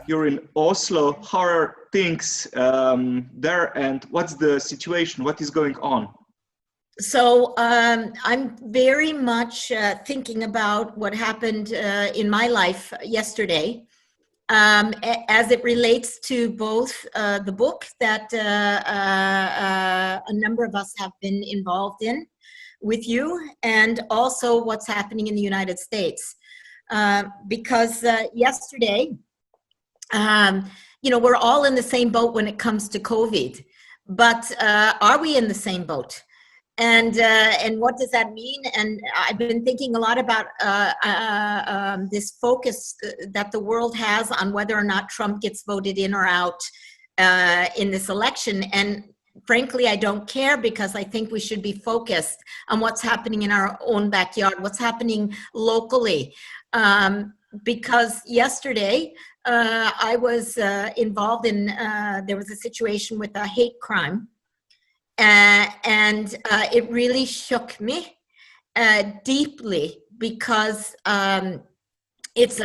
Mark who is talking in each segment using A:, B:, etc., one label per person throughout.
A: you're in Oslo. How are things there, and what's the situation? What is going on?
B: So I'm very much thinking about what happened in my life yesterday, as it relates to both the book that a number of us have been involved in with you, and also what's happening in the United States. Because yesterday, you know, we're all in the same boat when it comes to COVID, but are we in the same boat? And what does that mean? And I've been thinking a lot about this focus that the world has on whether or not Trump gets voted in or out in this election. And frankly, I don't care, because I think we should be focused on what's happening in our own backyard, what's happening locally. Because yesterday I was involved in, there was a situation with a hate crime. And it really shook me deeply, because it's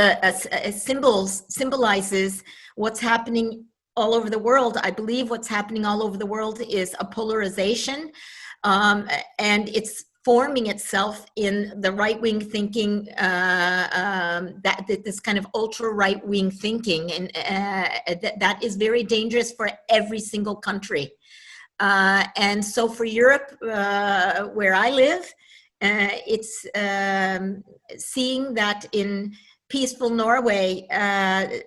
B: symbolizes what's happening all over the world. I believe what's happening all over the world is a polarization, and it's forming itself in the right-wing thinking, that this kind of ultra right-wing thinking, and that is very dangerous for every single country. And so for Europe, where I live, it's seeing that in peaceful Norway, an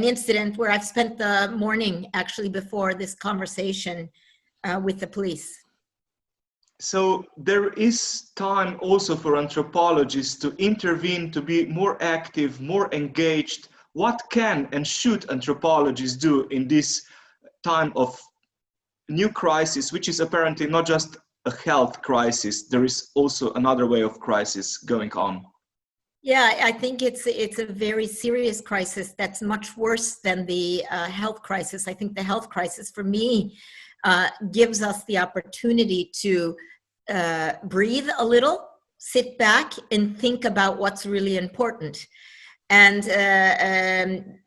B: incident where I've spent the morning actually before this conversation with the police.
A: So there is time also for anthropologists to intervene, to be more active, more engaged. What can and should anthropologists do in this time of new crisis, which is apparently not just a health crisis? There is also another way of crisis going on.
B: Yeah, I think it's a very serious crisis that's much worse than the health crisis. I think the health crisis, for me, gives us the opportunity to breathe a little, sit back, and think about what's really important. And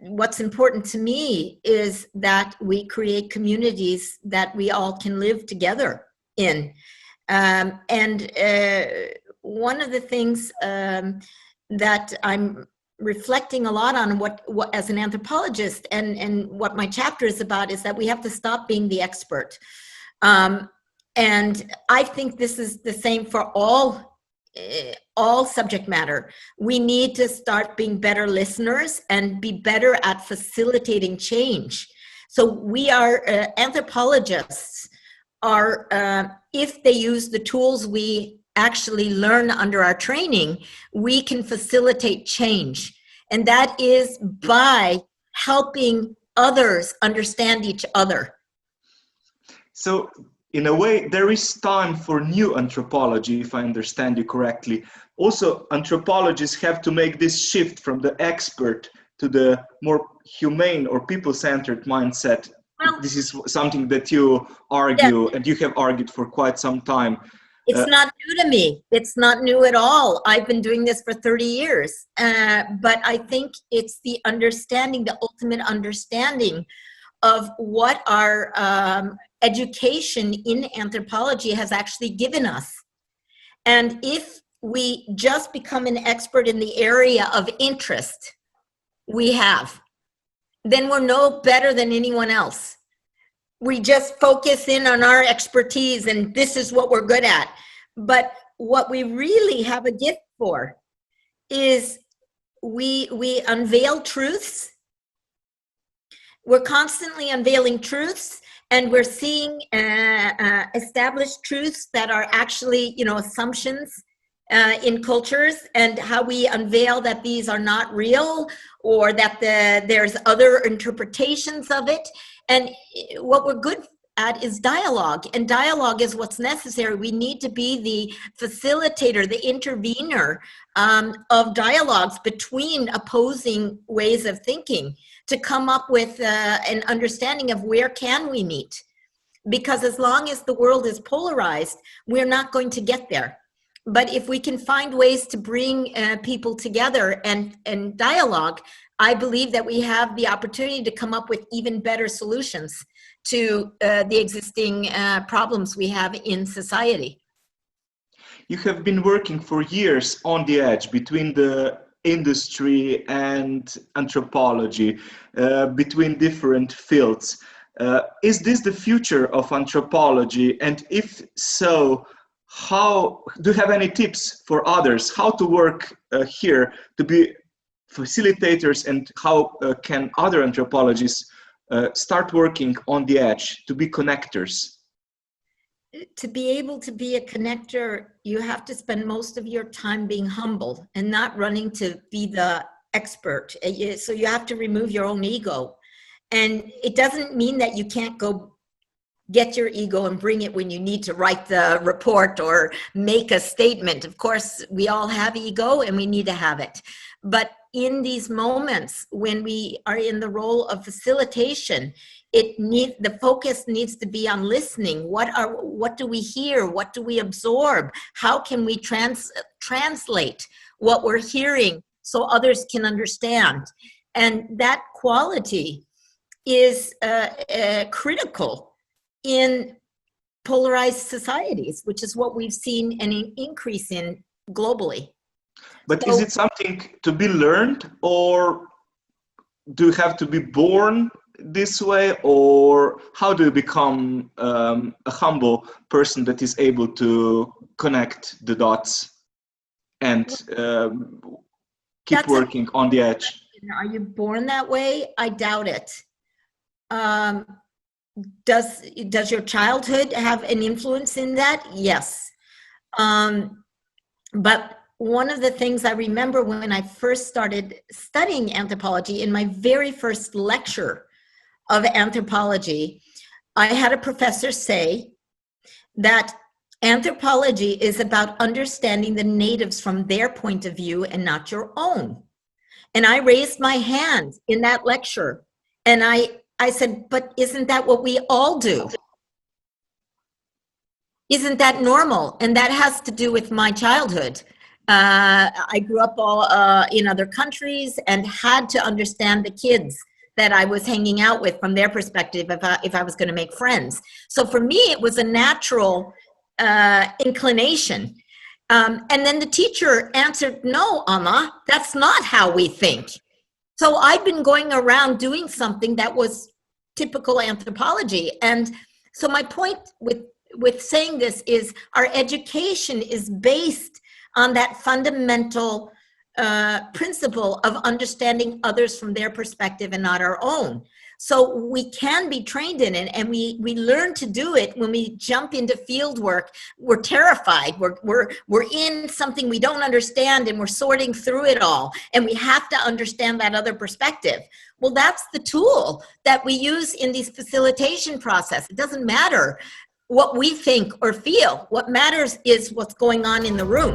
B: what's important to me is that we create communities that we all can live together in. And one of the things that I'm reflecting a lot on, what as an anthropologist, and what my chapter is about, is that we have to stop being the expert. And I think this is the same for all subject matter. We need to start being better listeners and be better at facilitating change. So we are anthropologists are, if they use the tools we actually learn under our training, we can facilitate change. And that is by helping others understand each other.
A: So in a way, there is time for new anthropology, if I understand you correctly. Also, anthropologists have to make this shift from the expert to the more humane or people-centered mindset. Well, this is something that you argue, and you have argued for quite some time.
B: It's not new to me. It's not new at all. I've been doing this for 30 years. But I think it's the understanding, the ultimate understanding of what our education in anthropology has actually given us. And if we just become an expert in the area of interest we have, then we're no better than anyone else. We just focus in on our expertise and this is what we're good at. But what we really have a gift for is we unveil truths. We're constantly unveiling truths, and we're seeing established truths that are actually, you know, assumptions in cultures, and how we unveil that these are not real, or that there's other interpretations of it. And what we're good at is dialogue, and dialogue is what's necessary. We need to be the facilitator, the intervener of dialogues between opposing ways of thinking, to come up with an understanding of where can we meet. Because as long as the world is polarized, we're not going to get there. But if we can find ways to bring people together and dialogue, I believe that we have the opportunity to come up with even better solutions to the existing problems we have in society.
A: You have been working for years on the edge between the industry and anthropology, between different fields. Is this the future of anthropology? And if so, how do you have any tips for others how to work here to be facilitators, and how can other anthropologists start working on the edge to be connectors?
B: To be able to be a connector, you have to spend most of your time being humble and not running to be the expert. So you have to remove your own ego. And it doesn't mean that you can't go get your ego and bring it when you need to write the report or make a statement. Of course, we all have ego and we need to have it. But in these moments when we are in the role of facilitation, the focus needs to be on listening. What do we hear? What do we absorb? How can we translate what we're hearing so others can understand? And that quality is critical in polarized societies, which is what we've seen an increase in globally.
A: But is it something to be learned, or do you have to be born this way, or how do you become a humble person that is able to connect the dots and keep working on the edge?
B: Are you born that way? I doubt it. Does your childhood have an influence in that? Yes. But one of the things I remember when I first started studying anthropology, in my very first lecture of anthropology, I had a professor say that anthropology is about understanding the natives from their point of view and not your own. And I raised my hand in that lecture and I said, but isn't that what we all do? Isn't that normal? And that has to do with my childhood. I grew up in other countries and had to understand the kids that I was hanging out with from their perspective if I was going to make friends. So for me, it was a natural inclination. And then the teacher answered, no, Anna, that's not how we think. So I'd been going around doing something that was typical anthropology. And so my point with saying this is our education is based on that fundamental principle of understanding others from their perspective and not our own. So we can be trained in it, and we learn to do it when we jump into field work. We're terrified. We're in something we don't understand, and we're sorting through it all, and we have to understand that other perspective. Well, that's the tool that we use in these facilitation process. It doesn't matter what we think or feel. What matters is what's going on in the room.